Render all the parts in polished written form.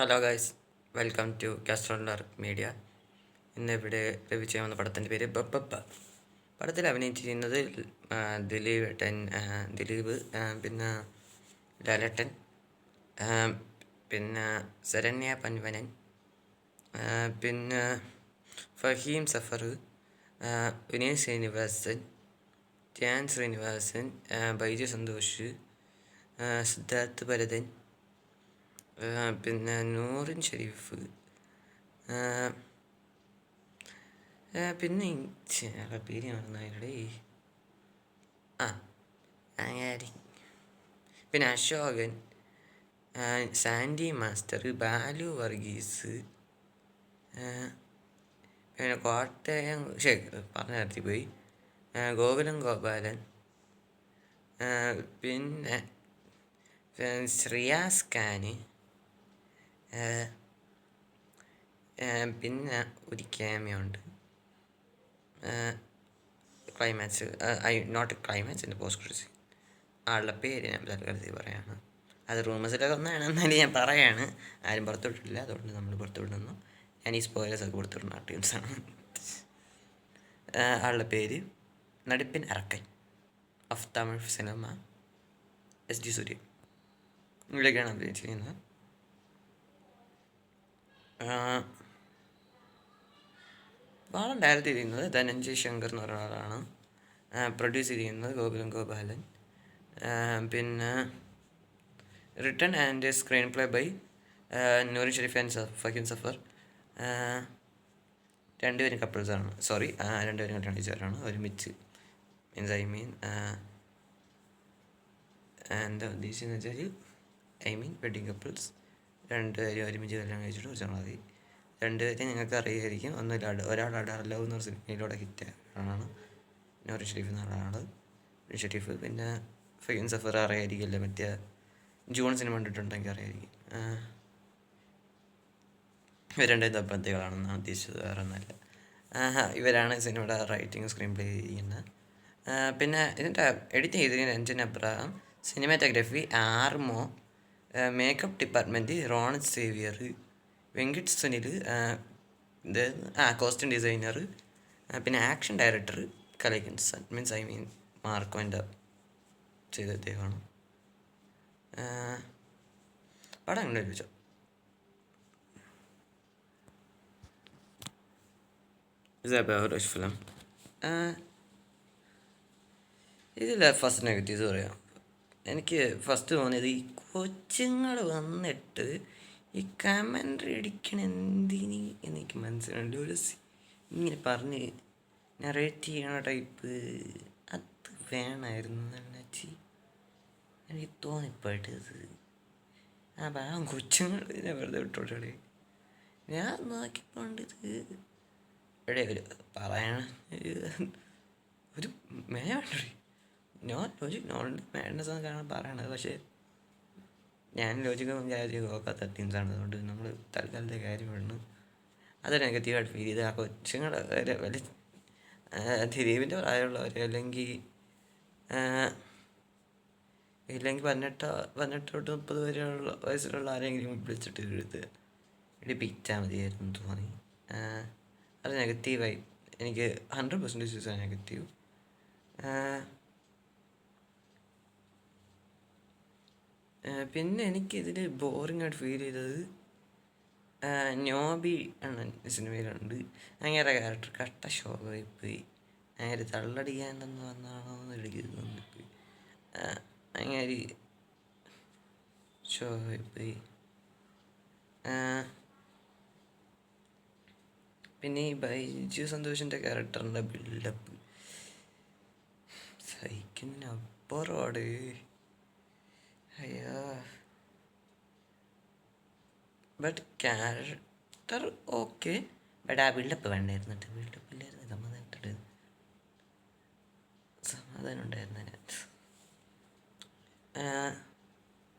Hello guys, welcome to കാസ്ട്രോളർ media. ഇന്നിവിടെ review ചെയ്യാവുന്ന പടത്തിൻ്റെ പേര് ബബ്ബ. പടത്തിൽ അഭിനയിച്ചിരിക്കുന്നത് ദിലീപ്, പിന്നെ ലാലേട്ടൻ, പിന്നെ ശരണ്യ പൻവനൻ, പിന്നെ ഫഹീം സഫർ, വിനീത് ശ്രീനിവാസൻ, ധ്യാൻ ശ്രീനിവാസൻ, ബൈജു സന്തോഷ്, സിദ്ധാർത്ഥ് ഭരതൻ, പിന്നെ നൂറിൻ ഷെരീഫ്, പിന്നെ ചില പേര് മറന്നതിലൂടെ അങ്ങനെ, പിന്നെ അശോകൻ, സാൻഡി മാസ്റ്റർ, ബാലു വർഗീസ്, പിന്നെ കോട്ടയം പറഞ്ഞ നടത്തി പോയി ഗോകുലം ഗോപാലൻ, പിന്നെ ശ്രിയാസ് ഖാന്, പിന്നെ ഒരു ക്യാമിയുണ്ട് ക്ലൈമാക്സ്, നോട്ട് ക്ലൈമാക്സിൻ്റെ പോസ്റ്റ് ക്രെഡിറ്റ്സ്. ആളുടെ പേര് ഞാൻ തൽക്കാലത്തിൽ പറയാണ്. അത് റൂമേഴ്സിലൊക്കെ ഒന്നാണ്, എന്നാലും ഞാൻ പറയാണ്. ആരും പുറത്തു വിട്ടിട്ടില്ല, അതുകൊണ്ട് നമ്മൾ പുറത്തു വിടുന്നു. ഞാൻ ഈ സ്പോയിലേഴ്സൊക്കെ കൊടുത്തിടുന്ന ആർട്ടിയൻസാണ്. ആളുടെ പേര് നടിപ്പിൻ അറക്കൻ of Tamil cinema S J Suryah. ഇവിടേക്കാണ് അഭിനയിച്ചിരിക്കുന്നത്. പാടം ഡയറക്റ്റ് ചെയ്തിരിക്കുന്നത് ധനഞ്ജയ് ശങ്കർ എന്ന് പറയുന്ന ആളാണ്. പ്രൊഡ്യൂസ് ചെയ്തിരിക്കുന്നത് ഗോകുലം ഗോപാലൻ. പിന്നെ written and screenplay by Noorin Shereef and Faheem Safar. രണ്ടുപേരും കപ്പിൾസാണ്. രണ്ടുപേരും കല്യാണം കഴിച്ചവരാണ് ഒരുമിച്ച്. എന്താ ഉദ്ദേശിച്ചതെന്ന് വെച്ചാൽ വെഡിങ് കപ്പിൾസ്. രണ്ടുപേരും ഒരുമിച്ച് കല്യാണം കഴിച്ചിട്ട് കുറച്ച് നാളായി. രണ്ടുപേരും നിങ്ങൾക്ക് അറിയായിരിക്കും. ഒരാൾ അഡാർ ലവ് എന്ന് പറഞ്ഞ സിനിമയിലൂടെ ഹിറ്റാണ് നൂറിൻ ഷെരീഫ് എന്ന ആളാണ്. ഷെരീഫ് പിന്നെ ഫഹീം സഫർ അറിയായിരിക്കില്ല, മറ്റേ ജൂൺ സിനിമ കണ്ടിട്ടുണ്ടെങ്കിൽ അറിയായിരിക്കും. ഇവർ രണ്ടും ദമ്പതികളാണെന്നാണ് ഉദ്ദേശിച്ചത്, വേറെ ഒന്നല്ല. ഇവരാണ് സിനിമയുടെ റൈറ്റിംഗ് സ്ക്രീൻ പ്ലേ ചെയ്യുന്നത്. പിന്നെ ഇതിൻ്റെ എഡിറ്റ് ചെയ്തിരിക്കുന്നത് Ranjan Abraham, cinematography Armo, makeup department Ron Xavier, Venkit Sunil, costume designer, പിന്നെ ആക്ഷൻ ഡയറക്ടർ കലൈക്കൻസൺ മാർക്കോൻ്റെ ചെയ്ത അദ്ദേഹമാണ്. പടം എങ്ങനെ ചോദിച്ചോ? ഫിലിം ഇതിൽ ഫസ്റ്റ് നെഗറ്റീവ്സ് പറയാം. എനിക്ക് ഫസ്റ്റ് തോന്നിയത് ഈ കൊച്ചുങ്ങൾ വന്നിട്ട് ഈ കമൻട്രി അടിക്കണ എന്തിന് എനിക്ക് മനസ്സിലായില്ല. ഇങ്ങനെ പറഞ്ഞ് നറേറ്റ് ചെയ്യണ ടൈപ്പ് അത് വേണമായിരുന്നു എന്നുവെച്ച് എനിക്ക് തോന്നിപ്പെട്ടത്. പാവം കൊച്ചുങ്ങൾ ഇതിനെ വെറുതെ വിട്ടോട്ടെ. ഞാൻ നോക്കിക്കൊണ്ടിത് ഒരു പറയണ ഒരു മേണ്ടേ മേഡ്നെസ് എന്നൊക്കെയാണ് പറയണത്. പക്ഷേ ഞാൻ ലോജിക്കൊന്നും കാര്യം നോക്കാത്ത ടീംസാണ്. അതുകൊണ്ട് നമ്മൾ തൽക്കാലത്തെ കാര്യം വേണം. അത് നെഗറ്റീവായിട്ട് ഫീൽ ചെയ്ത് ആ കൊച്ചുങ്ങൾ വലിയ ദിലീപിൻ്റെ പ്രായമുള്ളവർ അല്ലെങ്കിൽ 18 തൊട്ട് 30 വരെയുള്ള വയസ്സിലുള്ള ആരെങ്കിലും വിളിച്ചിട്ട് പിച്ചാൽ മതിയായിരുന്നു തോന്നി. അത് നെഗറ്റീവായി എനിക്ക് 100% നെഗറ്റീവ്. പിന്നെ എനിക്കിതിൽ ബോറിങ്ങായിട്ട് ഫീൽ ചെയ്തത് നോബി ആണ് സിനിമയിലുണ്ട്. അങ്ങനെ ക്യാരക്ടർ കട്ട ഷോക്കായി പോയി. അങ്ങനെ തള്ളടിക്കാണ്ടെന്ന് വന്നാണോ എന്ന് എനിക്ക് തോന്നിപ്പോയി. അങ്ങനെ ഷോക്കായി പോയി. പിന്നെ ഈ ബൈജു സന്തോഷിൻ്റെ ക്യാരക്ടറിൻ്റെ ബിൽഡപ്പ് സഹിക്കുന്നതിനപ്പുറമാണ്. അയ്യോ, ബട്ട് ക്യാരക്ടർ ഓക്കെ, ബട്ട് ആ ബിൽഡപ്പ് വേണ്ടായിരുന്നു. ബിൽഡപ്പ് ഇല്ലായിരുന്നു. സമാധാനം ഉണ്ടായിരുന്നു.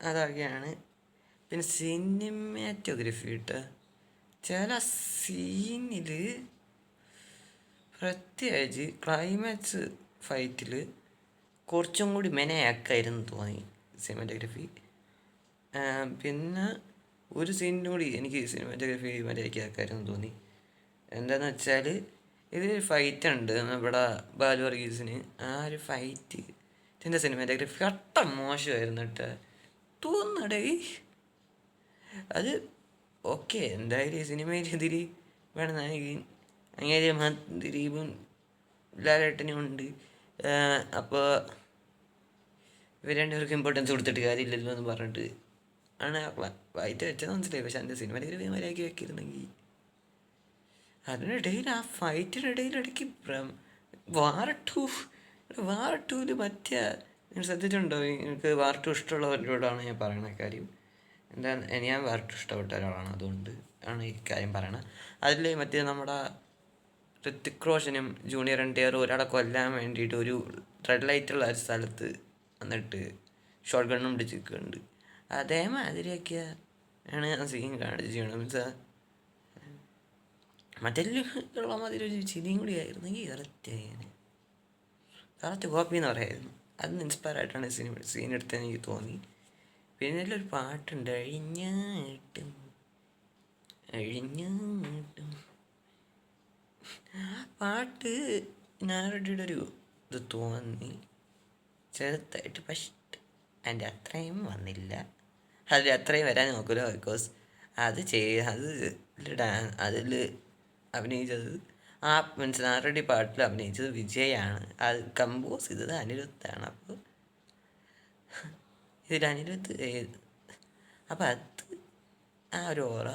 അതൊക്കെയാണ്. പിന്നെ സിനിമാറ്റോഗ്രഫി കിട്ടുക ചില സീനിൽ, പ്രത്യേകിച്ച് ക്ലൈമാക്സ് ഫൈറ്റിൽ കുറച്ചും കൂടി മെനയാക്കായിരുന്നു തോന്നി സിനിമാറ്റോഗ്രഫി. പിന്നെ ഒരു സീനിനും കൂടി എനിക്ക് സിനിമാറ്റോഗ്രാഫി മര്യാദയ്ക്കാക്കായിരുന്നു തോന്നി. എന്താണെന്ന് വെച്ചാൽ ഇതിൽ ഫൈറ്റ് ഉണ്ട് നമ്മുടെ ബാലു വർഗീസിന്. ആ ഒരു ഫൈറ്റ് ഇതിൻ്റെ സിനിമാറ്റോഗ്രാഫി കട്ട മോശമായിരുന്നു കേട്ടോ. തോന്നടേ അത് ഓക്കെ, എന്തായാലും ഈ സിനിമയിൽ ഇതിൽ വേണം നായകൻ അങ്ങനെ ദിലീപും ലാലേട്ടനും ഉണ്ട്. അപ്പോൾ ഇവർ രണ്ടുപേർക്ക് ഇമ്പോർട്ടൻസ് കൊടുത്തിട്ട് കാര്യമില്ലല്ലോ എന്ന് പറഞ്ഞിട്ട് ആണ് ഫൈറ്റ് വെച്ചത് മനസ്സിലായി. പക്ഷെ അതിൻ്റെ സിനിമാറ്റോഗ്രാഫി മര്യാദയ്ക്ക് വെക്കിയിരുന്നെങ്കിൽ അതിനിടയിൽ ആ ഫൈറ്റിനിടയിൽ ഇടയ്ക്ക് വാർ ടൂവിൽ മറ്റേ നിങ്ങൾ ശ്രദ്ധിച്ചിട്ടുണ്ടോ? നിങ്ങൾക്ക് വാർ ടു ഇഷ്ടമുള്ളവരോടാണ് ഞാൻ പറയുന്ന കാര്യം. എന്താ, ഞാൻ വാർ ടു ഇഷ്ടപ്പെട്ട ഒരാളാണ്, അതുകൊണ്ട് ആണ് ഈ കാര്യം പറയണത്. അതിൽ മറ്റേ നമ്മുടെ ഋത്തിക് റോഷനും ജൂനിയർ NTR ഒരാളെ കൊല്ലാൻ വേണ്ടിയിട്ട് ഒരു റെഡ് ലൈറ്റുള്ള ഒരു സ്ഥലത്ത് എന്നിട്ട് ഷോട്ട് ഗണ്ണും പിടിച്ച് നിൽക്കുന്നുണ്ട്. അതേമാതിരിയൊക്കെ ആണ് ആ സീൻ ചെയ്യണം. മീൻസ് മറ്റെല്ലാം മാതിരി ഒരു ചിരിയും കൂടി ആയിരുന്നെങ്കിൽ കറക്റ്റ് കോപ്പി എന്ന് പറയായിരുന്നു. അതിന് ഇൻസ്പയർ ആയിട്ടാണ് സീൻ എടുത്തതെന്ന് എനിക്ക് തോന്നി. പിന്നെ അതിലൊരു പാട്ടുണ്ട്, അഴിഞ്ഞാട്ടും പാട്ട് നാരടിയുടെ ഒരു ഇത് തോന്നി ചെറുതായിട്ട്. പക്ഷേ അതിൻ്റെ അത്രയും വന്നില്ല, അതിൽ അത്രയും വരാൻ നോക്കില്ല. ബിക്കോസ് അതിൽ അഭിനയിച്ചത് മീൻസ് നാരടി പാട്ടിൽ അഭിനയിച്ചത് വിജയാണ്. അത് കമ്പോസ് ചെയ്തത് അനിരുദ്ധാണ്. അപ്പോൾ ഇതിൽ അനിരുദ്ധ് അപ്പം അത് ആ ഒരു ഓറ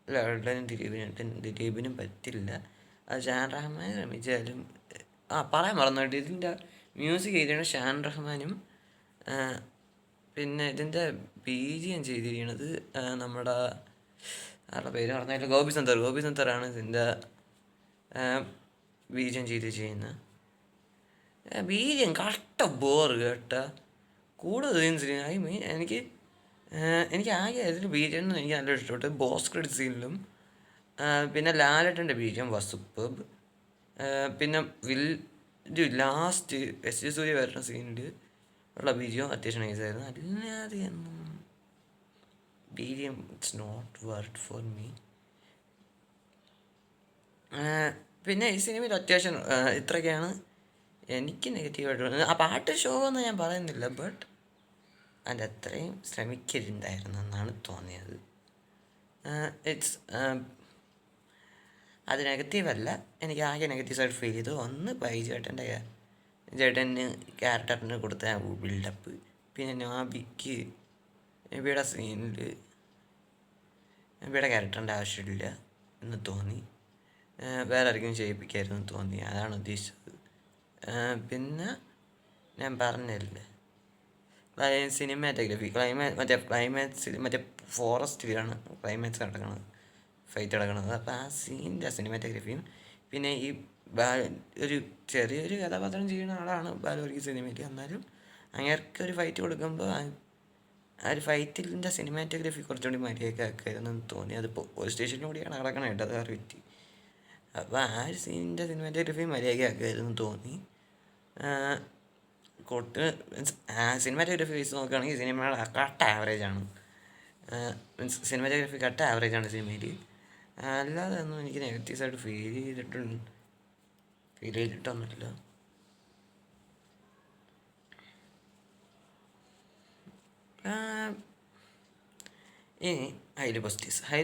ലാലേട്ടനും ദിലീപിനും പറ്റില്ല. അത് ഷാൻ റഹ്മാൻ ശ്രമിച്ചാലും പറയാൻ മറന്നുപോയിട്ട് ഇതിൻ്റെ മ്യൂസിക് ചെയ്തിരിക്കുന്നത് ഷാൻ റഹ്മാനും പിന്നെ ഇതിൻ്റെ BGM ചെയ്തിരിക്കുന്നത് നമ്മുടെ ആരുടെ പേര് പറഞ്ഞാൽ ഗോപി സന്തറാണ് ഇതിൻ്റെ BGM ചെയ്യുന്നത്. BGM കഷ്ട ബോറ് കേട്ട കൂടുതൽ എനിക്ക് ആകെ അതിൽ BGM എനിക്ക് നല്ല ഇഷ്ടപ്പെട്ടു. ബോസ് ക്രെഡിറ്റ് സീനിലും പിന്നെ ലാലേട്ടൻ്റെ BGM വാസ് സൂപ്പർബ്. പിന്നെ ലാസ്റ്റ് S.J. സൂര്യ വരുന്ന സീനിൽ ഉള്ള BGM അത്യാവശ്യം നൈസായിരുന്നു. അല്ലാതെ ഒന്നും BGM it's not worth for me. പിന്നെ ഈ സിനിമയിൽ അത്യാവശ്യം ഇത്രയൊക്കെയാണ് എനിക്ക് നെഗറ്റീവായിട്ട് തോന്നുന്നത്. ആ പാട്ട് ഷോ എന്ന് ഞാൻ പറയുന്നില്ല, ബട്ട് അതിൻ്റെ അത്രയും ശ്രമിക്കരുതായിരുന്നു എന്നാണ് തോന്നിയത്. ഇറ്റ്സ് അത് നെഗറ്റീവല്ല, എനിക്ക് ആകെ നെഗറ്റീവായിട്ട് ഫീൽ ചെയ്തു. ഒന്ന് ചേട്ടൻ്റെ ക്യാരക്ടറിന് കൊടുത്ത ബിൽഡപ്പ്, പിന്നെ നാബിക്ക് നബിയുടെ സീനിൽ നബിയുടെ ക്യാരക്ടറിൻ്റെ ആവശ്യമില്ല എന്ന് തോന്നി. വേറെ ആർക്കും ചെയ്യിപ്പിക്കായിരുന്നു തോന്നി, അതാണ് ഉദ്ദേശിച്ചത്. പിന്നെ ഞാൻ പറഞ്ഞില്ലേ സിനിമാറ്റോഗ്രാഫി മറ്റേ ഫോറസ്റ്റിലാണ് ക്ലൈമാക്സ് നടക്കുന്നത്, ഫൈറ്റ് നടക്കുന്നത്. അപ്പോൾ ആ സീനിൻ്റെ സിനിമാറ്റോഗ്രാഫിയും പിന്നെ ഈ ഒരു ചെറിയൊരു കഥാപാത്രം ചെയ്യുന്ന ആളാണ് ബാലു ഈ സിനിമയിൽ. എന്നാലും അങ്ങേർക്ക് ഒരു ഫൈറ്റ് കൊടുക്കുമ്പോൾ ആ ഒരു ഫൈറ്റിൻ്റെ സിനിമാറ്റോഗ്രാഫി കുറച്ചുകൂടി മര്യാദക്കായിരുന്നു എന്ന് തോന്നി. അത് പോലീസ് സ്റ്റേഷനിലും കൂടിയാണ് നടക്കണം കേട്ടോ, അത് വേറെ പറ്റി. അപ്പോൾ ആ ഒരു സീനിൻ്റെ സിനിമാറ്റോഗ്രാഫി മര്യാദക്കായിരുന്നു തോന്നി. മീൻസ് സിനിമാറ്റോഗ്രാഫി വെച്ച് നോക്കുകയാണെങ്കിൽ സിനിമയുടെ കട്ട ആവറേജാണ്. മീൻസ് സിനിമാറ്റോഗ്രാഫി കട്ട ആവറേജാണ് സിനിമയിൽ. അല്ലാതെ ഒന്നും എനിക്ക് നെഗറ്റീവ്സായിട്ട് ഫീൽ ചെയ്തിട്ടൊന്നുമില്ല. ഇനി ഹൈലി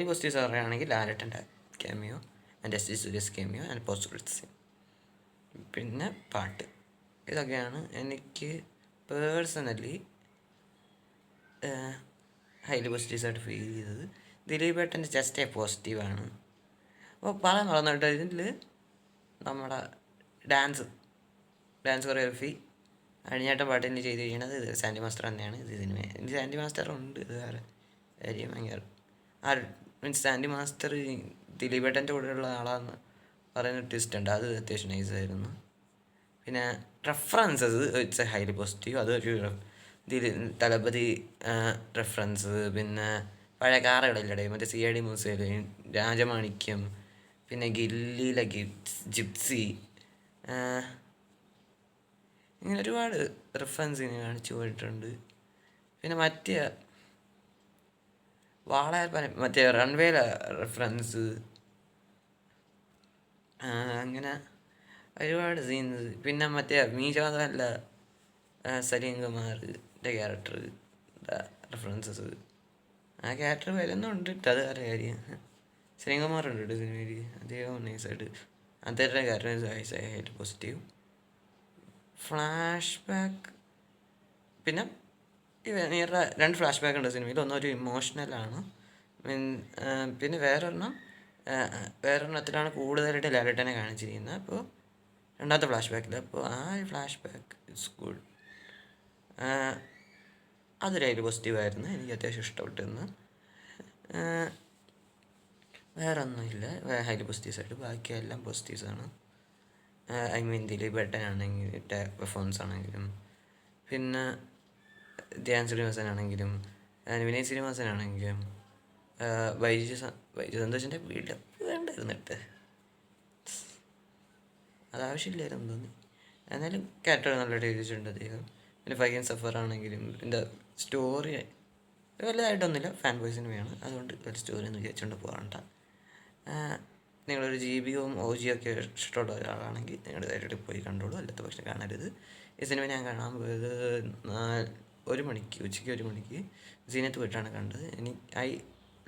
പോസിറ്റീവ്സ് പറയുകയാണെങ്കിൽ ലാലേട്ടൻ്റെ cameo and S.J. Suryah's cameo and post credit scene, പിന്നെ പാട്ട്. ഇതൊക്കെയാണ് എനിക്ക് പേഴ്സണലി ഹൈലി പോസിറ്റീവ്സായിട്ട് ഫീൽ ചെയ്തത്. ദിലീപ് ഏട്ടൻ്റെ ജസ്റ്റ് പോസിറ്റീവാണ്. അപ്പോൾ പറയാൻ മറന്നിട്ട് ഇതിൽ നമ്മുടെ ഡാൻസ് കൊറിയോഗ്രഫി അഴിഞ്ഞാട്ടം പാട്ടിന് ചെയ്തിരിക്കുന്നത് ഇത് സാൻഡി മാസ്റ്റർ തന്നെയാണ്. ഇത് സാൻഡി മാസ്റ്റർ ഉണ്ട്, ഇത് വേറെ കാര്യം. ഭയങ്കര മീൻസ് സാൻഡി മാസ്റ്റർ ദിലീപേട്ടൻ്റെ കൂടെയുള്ള ആളാന്ന് പറയുന്ന ട്വിസ്റ്റ് ഉണ്ട്, അത് അത്യാവശ്യം നൈസായിരുന്നു. പിന്നെ references it's A highly positive. അതൊരു തലപതി റെഫറൻസ്, പിന്നെ പഴയ കാറുകളില്ലേ മറ്റേ CID മൂസയിൽ രാജമാണിക്യം, പിന്നെ ഗില്ലിയിലെ ജിപ്സി, ഇങ്ങനെ ഒരുപാട് റെഫറൻസ് ഇങ്ങനെ കാണിച്ചു പോയിട്ടുണ്ട്. പിന്നെ മറ്റേ വാളയാർ മറ്റേ റൺവേയിലെ റെഫറൻസ്, അങ്ങനെ ഒരുപാട് സീൻസ്. പിന്നെ മറ്റേ മീശാദല്ല സലീം കുമാറിൻ്റെ ക്യാരക്ടർ റെഫറൻസസ്. ആ ക്യാരക്ടർ വരുന്നുണ്ട്, അത് വേറെ കാര്യം. സലീം കുമാർ ഉണ്ട് സിനിമയിൽ, അദ്ദേഹം നൈസായിട്ട് അദ്ദേഹത്തിൻ്റെ ക്യാരക്ടർ പോസിറ്റീവ്. ഫ്ലാഷ് ബാക്ക് പിന്നെ നിയറുടെ 2 ഫ്ലാഷ് ബാക്ക് ഉണ്ട് സിനിമയിൽ. ഒന്നൊരു ഇമോഷണലാണ്, പിന്നെ വേറൊരെണ്ണത്തിലാണ് കൂടുതലായിട്ട് ലാലേട്ടനെ കാണിച്ചിരിക്കുന്നത്. അപ്പോൾ രണ്ടാമത്തെ ഫ്ലാഷ് ബാക്കിൽ, അപ്പോൾ ആ ഒരു ഫ്ലാഷ് ബാക്ക് ഇറ്റ്സ് ഗുഡ്. അതൊരു അതിൽ പോസിറ്റീവായിരുന്നു, എനിക്ക് അത്യാവശ്യം ഇഷ്ടപ്പെട്ടിരുന്നു. വേറെ ഒന്നുമില്ല ഹൈലി പോസിറ്റീവ്സായിട്ട്, ബാക്കിയെല്ലാം പോസിറ്റീവ്സാണ്. ഐ മീൻ ദിലീപേട്ടനാണെങ്കിൽ പെർഫോമൻസ് ആണെങ്കിലും, പിന്നെ ധ്യാൻ ശ്രീനിവാസനാണെങ്കിലും, വിനയ് ശ്രീനിവാസനാണെങ്കിലും, വൈജു സന്തോഷിൻ്റെ ബിൽഡപ്പ് വേണ്ടായിരുന്നിട്ട്, അതാവശ്യമില്ലായിരുന്നു തോന്നി. എന്നാലും ക്യാരക്ടർ നല്ലതായിട്ട് എഴുതിയിട്ടുണ്ട് അദ്ദേഹം. പിന്നെ ഫൈൻ സഫർ ആണെങ്കിലും എന്താ സ്റ്റോറി വലുതായിട്ടൊന്നുമില്ല, ഫാൻ ബോയ് സിനിമയാണ്, അതുകൊണ്ട് ഒരു സ്റ്റോറി ഒന്നും വിചാരിച്ചുകൊണ്ട് പോകണ്ട. നിങ്ങളൊരു ജീവികവും OG ഒക്കെ ഇഷ്ടമുള്ള ഒരാളാണെങ്കിൽ നിങ്ങൾ ധൈര്യമായിട്ട് പോയി കണ്ടോളൂ, അല്ലാത്ത പക്ഷെ കാണരുത്. ഈ സിനിമ ഞാൻ കാണാൻ പോയത് 1 മണിക്ക്, ഉച്ചയ്ക്ക് 1 മണിക്ക് സീനത്ത് പോയിട്ടാണ് കണ്ടത്. ഐ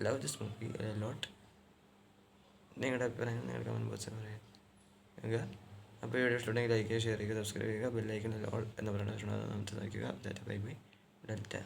ലവ് ദിസ് മൂവി ലോട്ട്. നിങ്ങളുടെ അഭിപ്രായം നിങ്ങളുടെ കമൻറ്റ് ബോക്സിൽ പറയുക. അപ്പോൾ വീഡിയോ ഇഷ്ടമുണ്ടെങ്കിൽ ലൈക്ക് ചെയ്യുക, ഷെയർ ചെയ്യുക, സബ്സ്ക്രൈബ് ചെയ്യുക, ബെല്ലൈക്കൻ ഓൾ എന്ന് പറയുന്നത് നമുക്ക് നോക്കുക. Bye bye. ഡെൽറ്റ